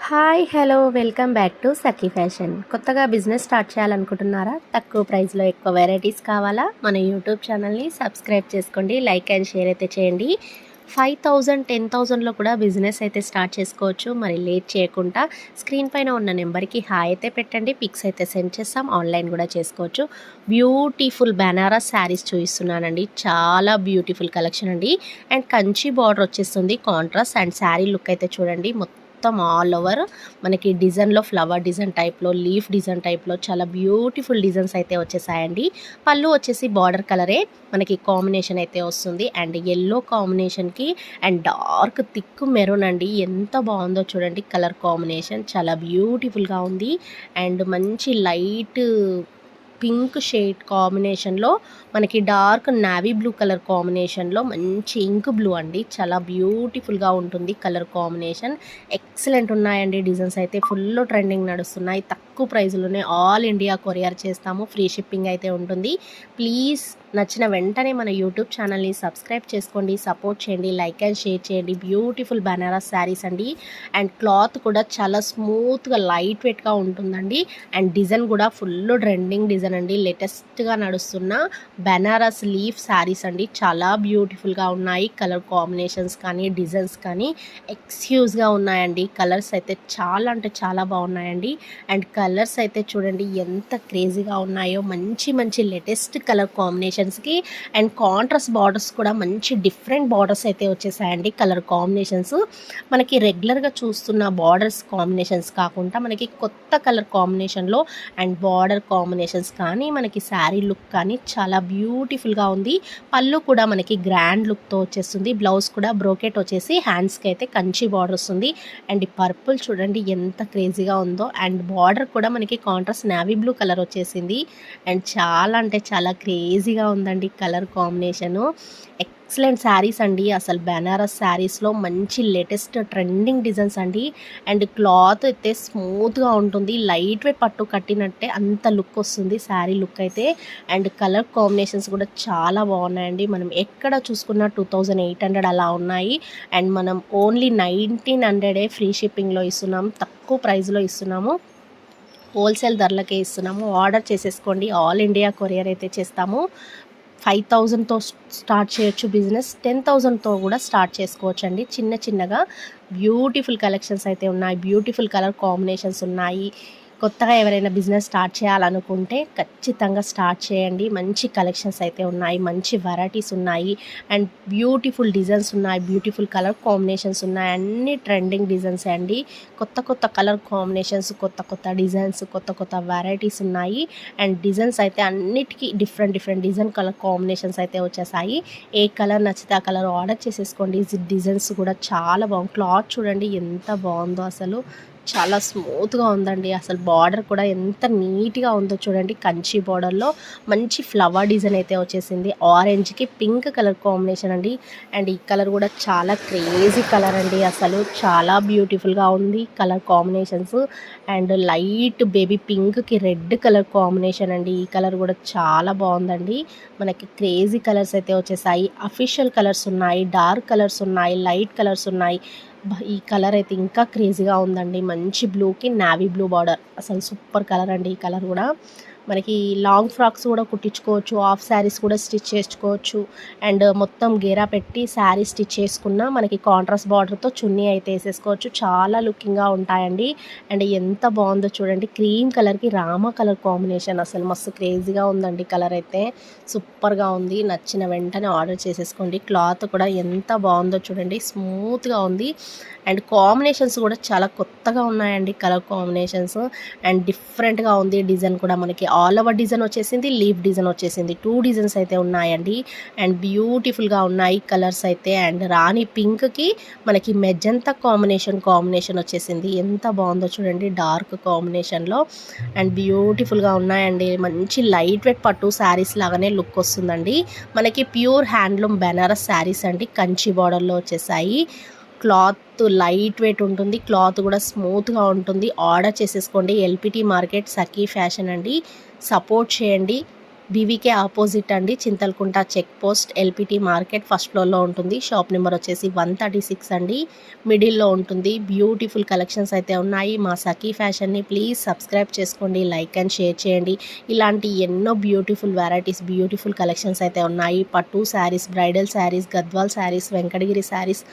Hi hello welcome back to Sakhi fashion. కొత్తగా business start చేయాలనుకుంటున్నారా? తక్కువ ప్రైస్లో ఎక్కువ వెరైటీస్ కావాలా? మన యూట్యూబ్ ఛానల్ని సబ్స్క్రైబ్ చేసుకోండి, లైక్ అండ్ షేర్ అయితే చేయండి. 5,000 10,000లో కూడా బిజినెస్ అయితే స్టార్ట్ చేసుకోవచ్చు. మరి లేట్ చేయకుండా స్క్రీన్ పైన ఉన్న నెంబర్కి హాయ్ అయితే పెట్టండి, పిక్స్ అయితే సెండ్ చేస్తాం. ఆన్లైన్ కూడా చేసుకోవచ్చు. బ్యూటిఫుల్ బనారస్ శారీస్ చూపిస్తున్నానండి. చాలా బ్యూటిఫుల్ కలెక్షన్ అండి. అండ్ కంచి బార్డర్ వచ్చేస్తుంది కాంట్రాస్ట్. అండ్ శారీ లుక్ అయితే చూడండి, మొత్తం ఆల్ ఓవర్ మనకి డిజైన్లో ఫ్లవర్ డిజైన్ టైప్లో, లీఫ్ డిజైన్ టైప్లో చాలా బ్యూటిఫుల్ డిజైన్స్ అయితే వచ్చేసాయండి. పళ్ళు వచ్చేసి బార్డర్ కలరే మనకి కాంబినేషన్ అయితే వస్తుంది. అండ్ ఎల్లో కాంబినేషన్కి అండ్ డార్క్ థిక్ మెరూన్ అండి. ఎంత బాగుందో చూడండి కలర్ కాంబినేషన్, చాలా బ్యూటిఫుల్గా ఉంది. అండ్ మంచి లైట్ పింక్ షేడ్ కాంబినేషన్లో మనకి డార్క్ నావీ బ్లూ కలర్ కాంబినేషన్లో మంచి ఇంక్ బ్లూ అండి. చాలా బ్యూటిఫుల్గా ఉంటుంది కలర్ కాంబినేషన్. ఎక్సలెంట్ ఉన్నాయండి. డిజైన్స్ అయితే ఫుల్ ట్రెండింగ్ నడుస్తున్నాయి. తక్కువ ప్రైస్లోనే ఆల్ ఇండియా కొరియర్ చేస్తాము. ఫ్రీ షిప్పింగ్ అయితే ఉంటుంది. ప్లీజ్ నచ్చిన వెంటనే మన యూట్యూబ్ ఛానల్ని సబ్స్క్రైబ్ చేసుకోండి, సపోర్ట్ చేయండి, లైక్ అండ్ షేర్ చేయండి. బ్యూటిఫుల్ బనారస్ శారీస్ అండి. అండ్ క్లాత్ కూడా చాలా స్మూత్గా లైట్ వెయిట్గా ఉంటుందండి. అండ్ డిజైన్ కూడా ఫుల్ ట్రెండింగ్ డిజైన్ అండి. లేటెస్ట్గా నడుస్తున్న బనారస్ లీఫ్ శారీస్ అండి. చాలా బ్యూటిఫుల్గా ఉన్నాయి. కలర్ కాంబినేషన్స్ కానీ డిజైన్స్ కానీ ఎక్స్క్యూజ్గా ఉన్నాయండి. కలర్స్ అయితే చాలా అంటే చాలా బాగున్నాయండి. అండ్ కలర్స్ అయితే చూడండి ఎంత క్రేజీగా ఉన్నాయో. మంచి మంచి లేటెస్ట్ కలర్ కాంబినేషన్స్కి అండ్ కాంట్రాస్ట్ బార్డర్స్ కూడా మంచి డిఫరెంట్ బార్డర్స్ అయితే వచ్చేసాయండి. కలర్ కాంబినేషన్స్ మనకి రెగ్యులర్గా చూస్తున్న బార్డర్స్ కాంబినేషన్స్ కాకుండా మనకి కొత్త కలర్ కాంబినేషన్లో అండ్ బార్డర్ కాంబినేషన్స్ కానీ మనకి శారీ లుక్ కానీ చాలా బ్యూటిఫుల్గా ఉంది. పళ్ళు కూడా మనకి గ్రాండ్ లుక్తో వచ్చేస్తుంది. బ్లౌజ్ కూడా బ్రోకెట్ వచ్చేసి హ్యాండ్స్కి అయితే కంచి బార్డర్ వస్తుంది. అండ్ ఈ పర్పుల్ చూడండి ఎంత క్రేజీగా ఉందో. అండ్ బార్డర్ కూడా మనకి కాంట్రాస్ట్ నావీ బ్లూ కలర్ వచ్చేసింది. అండ్ చాలా అంటే చాలా క్రేజీగా ఉందండి కలర్ కాంబినేషను. ఎక్సలెంట్ శారీస్ అండి. అసలు బనారస్ శారీస్లో మంచి లేటెస్ట్ ట్రెండింగ్ డిజైన్స్ అండి. అండ్ క్లాత్ అయితే స్మూత్గా ఉంటుంది. లైట్ వెయిట్ పట్టు కట్టినట్టే అంత లుక్ వస్తుంది శారీ లుక్ అయితే. అండ్ కలర్ కాంబినేషన్స్ కూడా చాలా బాగున్నాయండి. మనం ఎక్కడ చూసుకున్నా 2,800 అలా ఉన్నాయి. అండ్ మనం ఓన్లీ 1,900 ఫ్రీ షిప్పింగ్లో ఇస్తున్నాము. తక్కువ ప్రైస్లో ఇస్తున్నాము. హోల్సేల్ ధరలకే ఇస్తున్నాము. ఆర్డర్ చేసేసుకోండి. ఆల్ ఇండియా కొరియర్ అయితే చేస్తాము. 5,000తో స్టార్ట్ చేయొచ్చు బిజినెస్. 10,000తో కూడా స్టార్ట్ చేసుకోవచ్చు అండి. చిన్న చిన్నగా బ్యూటిఫుల్ కలెక్షన్స్ అయితే ఉన్నాయి. బ్యూటిఫుల్ కలర్ కాంబినేషన్స్ ఉన్నాయి. కొత్తగా ఎవరైనా బిజినెస్ స్టార్ట్ చేయాలనుకుంటే ఖచ్చితంగా స్టార్ట్ చేయండి. మంచి కలెక్షన్స్ అయితే ఉన్నాయి. మంచి వెరైటీస్ ఉన్నాయి. అండ్ బ్యూటిఫుల్ డిజైన్స్ ఉన్నాయి. బ్యూటిఫుల్ కలర్ కాంబినేషన్స్ ఉన్నాయి. అన్ని ట్రెండింగ్ డిజైన్స్ అండి. కొత్త కొత్త కలర్ కాంబినేషన్స్, కొత్త కొత్త డిజైన్స్, కొత్త కొత్త వెరైటీస్ ఉన్నాయి. అండ్ డిజైన్స్ అయితే అన్నిటికీ డిఫరెంట్ డిజైన్ కలర్ కాంబినేషన్స్ అయితే వచ్చేసాయి. ఏ కలర్ నచ్చితే ఆ కలర్ ఆర్డర్ చేసేసుకోండి. డిజైన్స్ కూడా చాలా బాగుంది. క్లాత్ చూడండి ఎంత బాగుందో, అసలు చాలా స్మూత్గా ఉందండి. అసలు బార్డర్ కూడా ఎంత నీట్గా ఉందో చూడండి. కంచి బార్డర్లో మంచి ఫ్లవర్ డిజైన్ అయితే వచ్చేసింది. ఆరెంజ్కి పింక్ కలర్ కాంబినేషన్ అండి. అండ్ ఈ కలర్ కూడా చాలా క్రేజీ కలర్ అండి. అసలు చాలా బ్యూటిఫుల్గా ఉంది colour combinations. And light baby పింక్కి రెడ్ కలర్ కాంబినేషన్ అండి. ఈ కలర్ కూడా చాలా బాగుందండి. మనకి క్రేజీ కలర్స్ అయితే వచ్చేసాయి. అఫీషియల్ కలర్స్ ఉన్నాయి, డార్క్ కలర్స్ ఉన్నాయి, లైట్ కలర్స్ ఉన్నాయి. ఈ కలర్ అయితే ఇంకా క్రేజీగా ఉందండి. మంచి బ్లూకి నావీ బ్లూ బార్డర్, అసలు సూపర్ కలర్ అండి. ఈ కలర్ కూడా మనకి లాంగ్ ఫ్రాక్స్ కూడా కుట్టించుకోవచ్చు, హాఫ్ శారీస్ కూడా స్టిచ్ చేసుకోవచ్చు. అండ్ మొత్తం గేరా పెట్టి శారీ స్టిచ్ చేసుకున్న మనకి కాంట్రాస్ట్ బార్డర్తో చున్నీ అయితే వేసేసుకోవచ్చు. చాలా లుకింగ్గా ఉంటాయండి. అండ్ ఎంత బాగుందో చూడండి. క్రీమ్ కలర్కి రామా కలర్ కాంబినేషన్, అసలు మస్తు క్రేజీగా ఉందండి. కలర్ అయితే సూపర్గా ఉంది. నచ్చిన వెంటనే ఆర్డర్ చేసేసుకోండి. క్లాత్ కూడా ఎంత బాగుందో చూడండి, స్మూత్గా ఉంది. అండ్ కాంబినేషన్స్ కూడా చాలా కొత్తగా ఉన్నాయండి కలర్ కాంబినేషన్స్. అండ్ డిఫరెంట్గా ఉంది. డిజైన్ కూడా మనకి ఆల్ ఓవర్ డిజైన్ వచ్చేసింది, లీఫ్ డిజైన్ వచ్చేసింది. 2 డిజైన్స్ అయితే ఉన్నాయండి. అండ్ బ్యూటిఫుల్గా ఉన్నాయి కలర్స్ అయితే. అండ్ రాణి పింక్కి మనకి మెజంతా కాంబినేషన్ వచ్చేసింది. ఎంత బాగుందో చూడండి డార్క్ కాంబినేషన్లో. అండ్ బ్యూటిఫుల్గా ఉన్నాయండి. మంచి లైట్ వెయిట్ పట్టు శారీస్ లాగానే లుక్ వస్తుందండి. మనకి ప్యూర్ హ్యాండ్లూమ్ బెనారస్ శారీస్ అండి. కంచి బార్డర్లో వచ్చేసాయి. క్లాత్ లైట్ వెయిట్ ఉంటుంది. క్లాత్ కూడా స్మూత్గా ఉంటుంది. ఆర్డర్ చేసేసుకోండి. ఎల్పిటి మార్కెట్ సఖీ ఫ్యాషన్ అండి. సపోర్ట్ చేయండి. బీవీకే ఆపోజిట్ అండి, Chintalkunta check post, LPT market first ఫ్లోర్లో ఉంటుంది. షాప్ నెంబర్ వచ్చేసి 136 అండి, మిడిల్లో ఉంటుంది. బ్యూటిఫుల్ కలెక్షన్స్ అయితే ఉన్నాయి. మా సఖీ ఫ్యాషన్ని ప్లీజ్ సబ్స్క్రైబ్ చేసుకోండి, లైక్ అండ్ షేర్ చేయండి. ఇలాంటి ఎన్నో బ్యూటిఫుల్ వెరైటీస్, బ్యూటిఫుల్ కలెక్షన్స్ అయితే ఉన్నాయి. పట్టు శారీస్, బ్రైడల్ శారీస్, గద్వాల్ శారీస్, వెంకటగిరి శారీస్,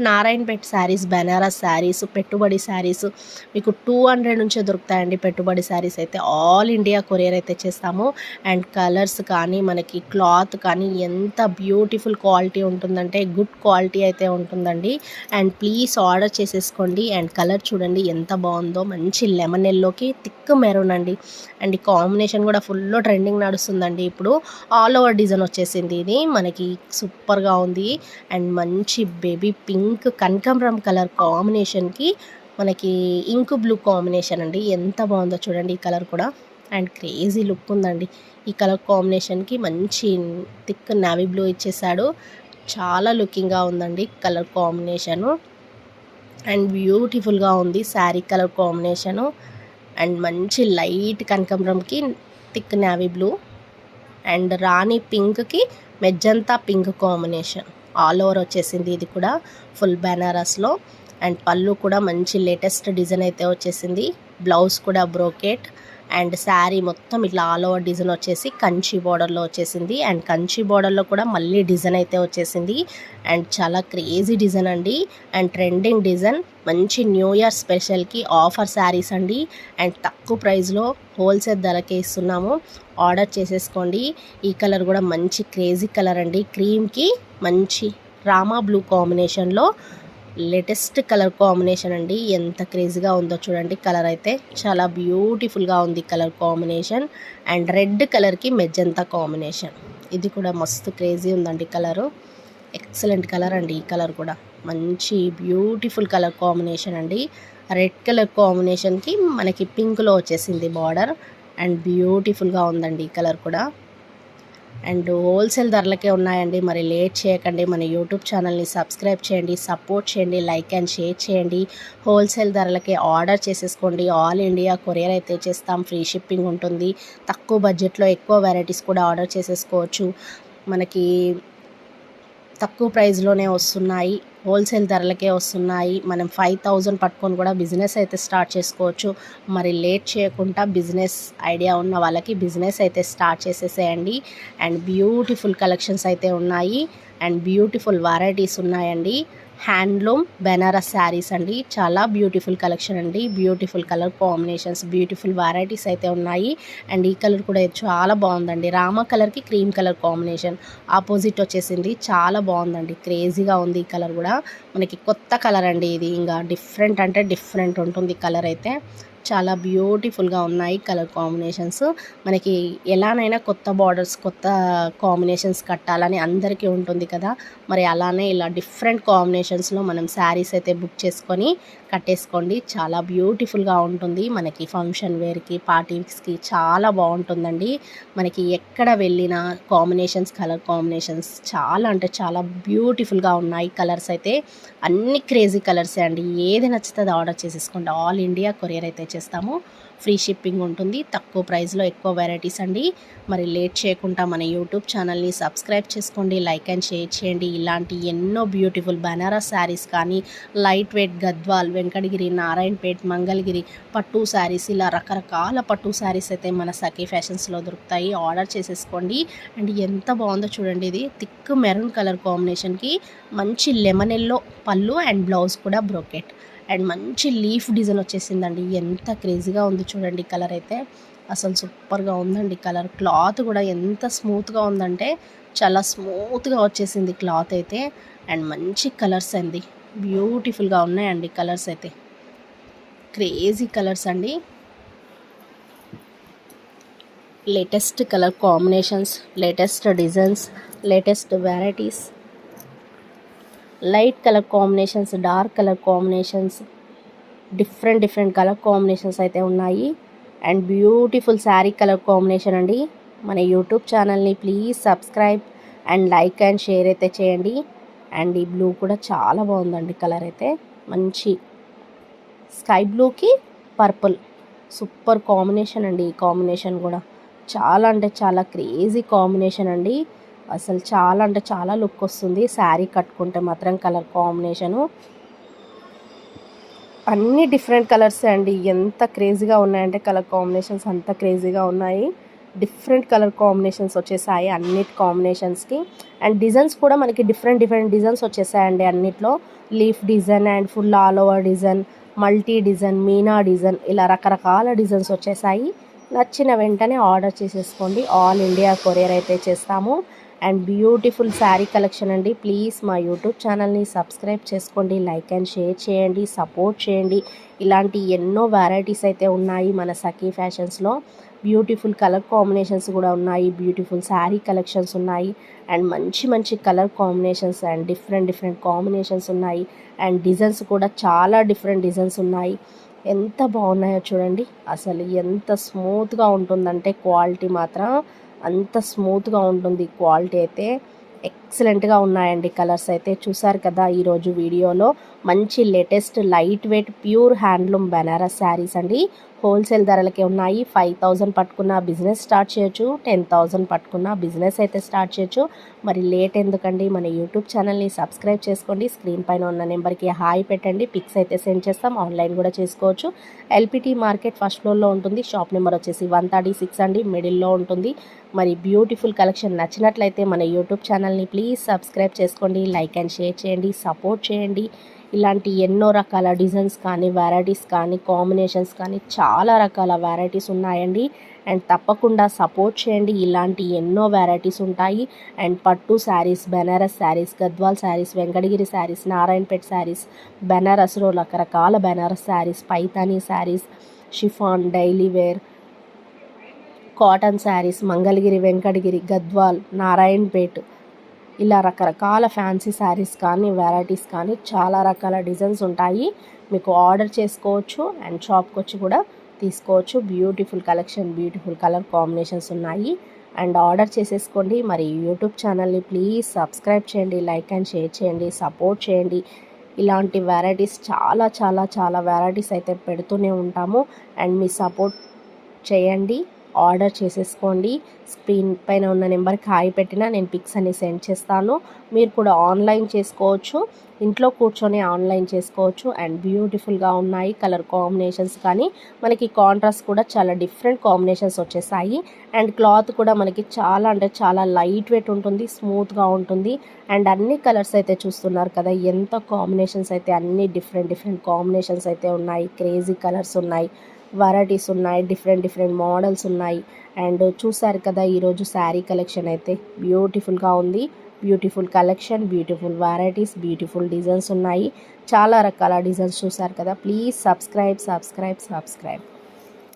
నారాయణపేట్ శారీస్, బెనారస్ శారీస్, పెట్టుబడి శారీస్ మీకు 200 నుంచే దొరుకుతాయండి. పెట్టుబడి శారీస్ అయితే ఆల్ ఇండియా కొరియర్ అయితే చేస్తాము. అండ్ కలర్స్ కానీ మనకి క్లాత్ కానీ ఎంత బ్యూటిఫుల్ క్వాలిటీ ఉంటుందంటే గుడ్ క్వాలిటీ అయితే ఉంటుందండి. అండ్ ప్లీజ్ ఆర్డర్ చేసేసుకోండి. అండ్ కలర్ చూడండి ఎంత బాగుందో, మంచి లెమన్ ఎల్లోకి థిక్ మెరూన్ అండి. అండ్ ఈ కాంబినేషన్ కూడా ఫుల్ ట్రెండింగ్ నడుస్తుందండి ఇప్పుడు. ఆల్ ఓవర్ డిజైన్ వచ్చేసింది, ఇది మనకి సూపర్గా ఉంది. అండ్ మంచి బేబీ పింక్ కనకాంబరం కలర్ కాంబినేషన్కి మనకి ఇంక్ బ్లూ కాంబినేషన్ అండి. ఎంత బాగుందో చూడండి ఈ కలర్ కూడా. అండ్ క్రేజీ లుక్ ఉందండి ఈ కలర్ కాంబినేషన్కి. మంచి థిక్ నావీ బ్లూ ఇచ్చేసాడు, చాలా లుకింగ్గా ఉందండి కలర్ కాంబినేషను. అండ్ బ్యూటిఫుల్గా ఉంది శారీ కలర్ కాంబినేషను. అండ్ మంచి లైట్ కనకాంబరంకి థిక్ నావీ బ్లూ అండ్ రాణి పింక్కి magenta pink combination all over వచ్చేసింది. ఇది కూడా ఫుల్ బెనారస్లో. అండ్ పళ్ళు కూడా మంచి లేటెస్ట్ డిజైన్ అయితే వచ్చేసింది. బ్లౌజ్ కూడా బ్రోకెట్. అండ్ శారీ మొత్తం ఇట్లా ఆల్ ఓవర్ డిజైన్ వచ్చేసి కంచి బార్డర్లో వచ్చేసింది. అండ్ కంచి బార్డర్లో కూడా మళ్ళీ డిజైన్ అయితే వచ్చేసింది. అండ్ చాలా క్రేజీ డిజైన్ అండి. అండ్ ట్రెండింగ్ డిజైన్, మంచి న్యూ ఇయర్ స్పెషల్కి ఆఫర్ శారీస్ అండి. అండ్ తక్కువ ప్రైస్లో హోల్సేల్ ధరకే ఇస్తున్నాము, ఆర్డర్ చేసేసుకోండి. ఈ కలర్ కూడా మంచి క్రేజీ కలర్ అండి, క్రీమ్కి మంచి రామా బ్లూ కాంబినేషన్లో లేటెస్ట్ కలర్ కాంబినేషన్ అండి. ఎంత క్రేజీగా ఉందో చూడండి కలర్ అయితే, చాలా బ్యూటిఫుల్గా ఉంది కలర్ కాంబినేషన్. అండ్ రెడ్ కలర్కి మెజంతా కాంబినేషన్, ఇది కూడా మస్తు క్రేజీ ఉందండి కలరు. ఎక్సలెంట్ కలర్ అండి ఈ కలర్ కూడా, మంచి బ్యూటిఫుల్ కలర్ కాంబినేషన్ అండి. రెడ్ కలర్ కాంబినేషన్కి మనకి పింక్లో వచ్చేసింది బార్డర్. అండ్ బ్యూటిఫుల్గా ఉందండి ఈ కలర్ కూడా. అండ్ హోల్సేల్ ధరలకే ఉన్నాయండి. మరి లేట్ చేయకండి, మన యూట్యూబ్ ఛానల్ని సబ్స్క్రైబ్ చేయండి, సపోర్ట్ చేయండి, లైక్ అండ్ షేర్ చేయండి. హోల్సేల్ ధరలకే ఆర్డర్ చేసేసుకోండి. ఆల్ ఇండియా కొరియర్ అయితే చేస్తాం, ఫ్రీ షిప్పింగ్ ఉంటుంది. తక్కువ బడ్జెట్లో ఎక్కువ వెరైటీస్ కూడా ఆర్డర్ చేసేసుకోవచ్చు. మనకి తక్కువ ప్రైస్లోనే వస్తున్నాయి, హోల్సేల్ ధరలకే వస్తున్నాయి. మనం 5000 పట్టుకొని కూడా బిజినెస్ అయితే స్టార్ట్ చేసుకోవచ్చు. మరి లేట్ చేయకుండా బిజినెస్ ఐడియా ఉన్న వాళ్ళకి బిజినెస్ అయితే స్టార్ట్ చేసేసేయండి. అండ్ బ్యూటిఫుల్ కలెక్షన్స్ అయితే ఉన్నాయి. అండ్ బ్యూటిఫుల్ వెరైటీస్ ఉన్నాయండి. హ్యాండ్లూమ్ బెనారస్ శారీస్ అండి, చాలా బ్యూటిఫుల్ కలెక్షన్ అండి. Beautiful colour combinations, beautiful varieties అయితే ఉన్నాయి. అండ్ ఈ కలర్ కూడా చాలా బాగుందండి, రామా కలర్కి క్రీమ్ కలర్ కాంబినేషన్ ఆపోజిట్ వచ్చేసింది, చాలా బాగుందండి. క్రేజీగా ఉంది ఈ కలర్ కూడా. మనకి కొత్త కలర్ అండి ఇది, ఇంకా డిఫరెంట్ అంటే డిఫరెంట్ ఉంటుంది కలర్ అయితే. చాలా బ్యూటిఫుల్గా ఉన్నాయి కలర్ కాంబినేషన్స్. మనకి ఎలానైనా కొత్త బార్డర్స్, కొత్త కాంబినేషన్స్ కట్టాలని అందరికీ ఉంటుంది కదా, మరి అలానే ఇలా డిఫరెంట్ కాంబినేషన్స్లో మనం శారీస్ అయితే బుక్ చేసుకొని కట్టేసుకోండి. చాలా బ్యూటిఫుల్గా ఉంటుంది. మనకి ఫంక్షన్ వేర్కి, పార్టీస్కి చాలా బాగుంటుందండి. మనకి ఎక్కడ వెళ్ళినా కాంబినేషన్స్, కలర్ కాంబినేషన్స్ చాలా అంటే చాలా బ్యూటిఫుల్గా ఉన్నాయి. కలర్స్ అయితే అన్ని క్రేజీ కలర్సే అండి. ఏది నచ్చుతుంది ఆర్డర్ చేసేసుకోండి. ఆల్ ఇండియా కొరియర్ అయితే చేస్తాము, ఫ్రీ షిప్పింగ్ ఉంటుంది. తక్కువ ప్రైస్లో ఎక్కువ వెరైటీస్ అండి. మరి లేట్ చేయకుండా మన యూట్యూబ్ ఛానల్ని సబ్స్క్రైబ్ చేసుకోండి, లైక్ అండ్ షేర్ చేయండి. ఇలాంటి ఎన్నో బ్యూటిఫుల్ బనారస్ శారీస్ కానీ, లైట్ వెయిట్ గద్వాల్, వెంకటగిరి, నారాయణపేట్, మంగళగిరి పట్టు శారీస్, ఇలా రకరకాల పట్టు శారీస్ అయితే మన సఖీ ఫ్యాషన్స్లో దొరుకుతాయి. ఆర్డర్ చేసేసుకోండి. అండ్ ఎంత బాగుందో చూడండి, ఇది థిక్ మెరూన్ కలర్ కాంబినేషన్కి మంచి లెమన్ ఎల్లో పళ్ళు అండ్ బ్లౌజ్ కూడా బ్రోకెట్. అండ్ మంచి లీఫ్ డిజైన్ వచ్చేసిందండి. ఎంత క్రేజీగా ఉంది చూడండి కలర్ అయితే, అసలు సూపర్గా ఉందండి కలర్. క్లాత్ కూడా ఎంత స్మూత్గా ఉందంటే చాలా స్మూత్గా వచ్చేసింది క్లాత్ అయితే. అండ్ మంచి కలర్స్ అండి, బ్యూటిఫుల్గా ఉన్నాయండి కలర్స్ అయితే, క్రేజీ కలర్స్ అండి. Latest colour combinations, latest designs, latest varieties, light colour combinations, dark colour combinations, different colour combinations అయితే ఉన్నాయి. And beautiful sari colour combination అండి. మన యూట్యూబ్ ఛానల్ని please subscribe and like and share అయితే చేయండి. అండ్ ఈ బ్లూ కూడా చాలా బాగుందండి కలర్ అయితే, మంచి స్కై బ్లూకి పర్పుల్, సూపర్ కాంబినేషన్ అండి. ఈ కాంబినేషన్ కూడా చాలా అంటే చాలా క్రేజీ కాంబినేషన్ అండి. అసలు చాలా అంటే చాలా లుక్ వస్తుంది శారీ కట్టుకుంటే మాత్రం. కలర్ కాంబినేషను అన్నీ డిఫరెంట్ కలర్స్ అండి. ఎంత క్రేజీగా ఉన్నాయంటే కలర్ కాంబినేషన్స్ అంత క్రేజీగా ఉన్నాయి. డిఫరెంట్ కలర్ కాంబినేషన్స్ వచ్చేసాయి అన్నిటి కాంబినేషన్స్కి. అండ్ డిజైన్స్ కూడా మనకి డిఫరెంట్ డిజైన్స్ వచ్చేసాయండి అన్నిట్లో. Leaf design and full all over design, multi design, Meena design, ఇలా రకరకాల డిజైన్స్ వచ్చేసాయి. నచ్చిన వెంటనే ఆర్డర్ చేసేసుకోండి. ఆల్ ఇండియా కొరియర్ అయితే చేస్తాము. అండ్ బ్యూటిఫుల్ శారీ కలెక్షన్ అండి. ప్లీజ్ మా యూట్యూబ్ ఛానల్ని సబ్స్క్రైబ్ చేసుకోండి, లైక్ అండ్ షేర్ చేయండి, సపోర్ట్ చేయండి. ఇలాంటి ఎన్నో వెరైటీస్ అయితే ఉన్నాయి మన సఖీ ఫ్యాషన్స్లో. బ్యూటిఫుల్ కలర్ కాంబినేషన్స్ కూడా ఉన్నాయి, బ్యూటిఫుల్ శారీ కలెక్షన్స్ ఉన్నాయి. అండ్ మంచి మంచి colour combinations and different combinations ఉన్నాయి. అండ్ డిజైన్స్ కూడా చాలా డిఫరెంట్ డిజైన్స్ ఉన్నాయి. ఎంత బాగున్నాయో చూడండి. అసలు ఎంత స్మూత్గా ఉంటుందంటే క్వాలిటీ మాత్రం అంత స్మూత్గా ఉంటుంది. క్వాలిటీ అయితే ఎక్సలెంట్గా ఉన్నాయండి. కలర్స్ అయితే చూసారు కదా ఈరోజు వీడియోలో. మంచి latest light weight pure handloom Banaras saris అండి. హోల్సేల్ ధరలకే ఉన్నాయి. 5000 పట్టుకున్న బిజినెస్ స్టార్ట్ చేయొచ్చు, 10,000 పట్టుకున్న బిజినెస్ అయితే స్టార్ట్ చేయొచ్చు. మరి లేట్ ఎందుకండి, మన యూట్యూబ్ ఛానల్ని సబ్స్క్రైబ్ చేసుకోండి. స్క్రీన్ పైన ఉన్న నెంబర్కి హాయ్ పెట్టండి, పిక్స్ అయితే సెండ్ చేస్తాం. ఆన్లైన్ కూడా చేసుకోవచ్చు. ఎల్పిటి మార్కెట్ ఫస్ట్ ఫ్లోర్లో ఉంటుంది. షాప్ నెంబర్ వచ్చేసి 136 అండి, మిడిల్లో ఉంటుంది. మరి బ్యూటిఫుల్ కలెక్షన్ నచ్చినట్లయితే మన యూట్యూబ్ ఛానల్ని ప్లీజ్ సబ్స్క్రైబ్ చేసుకోండి, లైక్ అండ్ షేర్ చేయండి, సపోర్ట్ చేయండి. ఇలాంటి ఎన్నో రకాల డిజైన్స్ కానీ, వెరైటీస్ కానీ, కాంబినేషన్స్ కానీ చాలా రకాల వెరైటీస్ ఉన్నాయండి. అండ్ తప్పకుండా సపోర్ట్ చేయండి. ఇలాంటి ఎన్నో వెరైటీస్ ఉంటాయి. అండ్ పట్టు శారీస్, బెనారస్ శారీస్, గద్వాల్ శారీస్, వెంకటగిరి శారీస్, నారాయణపేట్ శారీస్, బెనారస్లో రకరకాల Banaras saris, Paithani saris, chiffon, daily wear, cotton saris, Mangalagiri, Venkatagiri, Gadwal, Narayanpet, ఇలా రకరకాల ఫ్యాన్సీ శారీస్ కానీ, వెరైటీస్ కానీ చాలా రకాల డిజైన్స్ ఉంటాయి. మీకు ఆర్డర్ చేసుకోవచ్చు అండ్ షాప్కి వచ్చి కూడా తీసుకోవచ్చు. Beautiful collection, beautiful colour combinations ఉన్నాయి. అండ్ ఆర్డర్ చేసేసుకోండి. మరి యూట్యూబ్ ఛానల్ని ప్లీజ్ సబ్స్క్రైబ్ చేయండి, లైక్ అండ్ షేర్ చేయండి, సపోర్ట్ చేయండి. ఇలాంటి వెరైటీస్ చాలా చాలా చాలా వెరైటీస్ అయితే పెడుతూనే ఉంటాము. అండ్ మీ సపోర్ట్ చేయండి, ఆర్డర్ చేసేసుకోండి. స్క్రీన్ పైన ఉన్న నెంబర్కి హాయ్ పెట్టినా నేను పిక్స్ అన్ని సెండ్ చేస్తాను. మీరు కూడా ఆన్లైన్ చేసుకోవచ్చు, ఇంట్లో కూర్చొని ఆన్లైన్ చేసుకోవచ్చు. అండ్ బ్యూటిఫుల్గా ఉన్నాయి కలర్ కాంబినేషన్స్ కానీ, మనకి కాంట్రాస్ట్ కూడా చాలా డిఫరెంట్ కాంబినేషన్స్ వచ్చేసాయి. అండ్ క్లాత్ కూడా మనకి చాలా అంటే చాలా లైట్ వెయిట్ ఉంటుంది, స్మూత్గా ఉంటుంది. అండ్ అన్ని కలర్స్ అయితే చూస్తున్నారు కదా, ఎంత కాంబినేషన్స్ అయితే అన్ని డిఫరెంట్ కాంబినేషన్స్ అయితే ఉన్నాయి. క్రేజీ కలర్స్ ఉన్నాయి, వెరైటీస్ ఉన్నాయి, డిఫరెంట్ మోడల్స్ ఉన్నాయి. అండ్ చూసారు కదా ఈరోజు శారీ కలెక్షన్ అయితే బ్యూటిఫుల్గా ఉంది. Beautiful collection, beautiful varieties, beautiful designs ఉన్నాయి. చాలా రకాల డిజైన్స్ చూసారు కదా. Please subscribe.